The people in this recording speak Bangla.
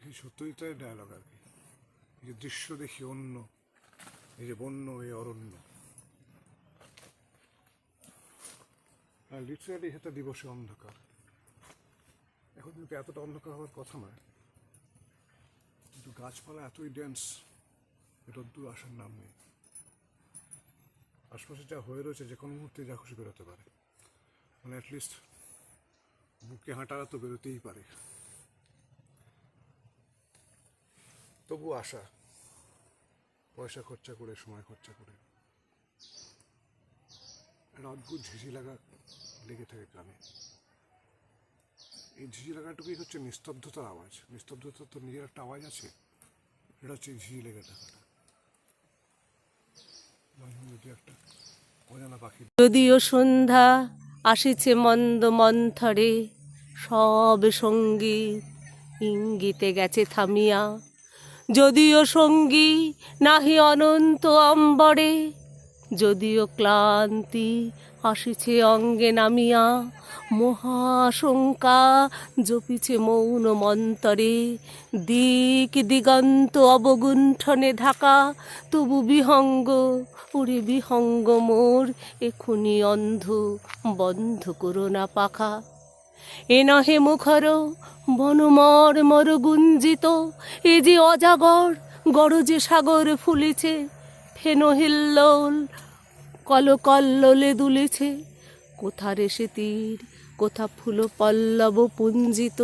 এই সত্যজিতের ডায়লগ আর কি। এই যে দৃশ্য দেখি অন্য, এই যে বন্য এই অরণ্য, আর লিটারালি এটা দিবসে অন্ধকার। এখন কিন্তু এতটা অন্ধকার হওয়ার কথা নয়, কিন্তু গাছপালা এতই ডেন্স, রোদ্দুর আসার নাম নেই। আশপাশে যা হয়ে রয়েছে যে কোনো মুহূর্তে যা খুশি বেরোতে পারে, মানে অ্যাটলিস্ট বুকে হাঁটারা তো বেরোতেই পারে। তবু আশা, পয়সা খরচা করে, সময় খরচা করে একটা অদ্ভুত ঝিঝি লাগা লেগে থাকে কানে। এই ঝিঝি লাগাটুকুই হচ্ছে নিস্তব্ধতার আওয়াজ। নিস্তব্ধতার তো নিজের একটা আওয়াজ আছে, এটা হচ্ছে ঝিঝি লেগে থাকাটা। যদি একটা অজানা পাখি। যদিও সন্ধ্যা আসিছে মন্দ মন্থরে, সব সঙ্গীত ইঙ্গিতে গেছে থামিয়া। যদিও সঙ্গী নাহি অনন্ত অম্বরে, যদিও ক্লান্তি আসিছে অঙ্গে নামিয়া। মহাশঙ্কা জপিছে মৌন মন্তরে, দিক দিগন্ত অবগুণ্ঠনে ঢাকা। তবু বিহঙ্গ, ওরে বিহঙ্গ মোর, এখুনি অন্ধ, বন্ধ করো না পাখা। এ নহে মুখর বনমর মর গুঞ্জিত, এ যে অজাগর গরজে সাগর ফুলিছে। ফেনো হিল্লোল কলকল্লোলে দুলেছে, কোথা রে সে তীর, কোথা ফুল পল্লব পুঞ্জিত।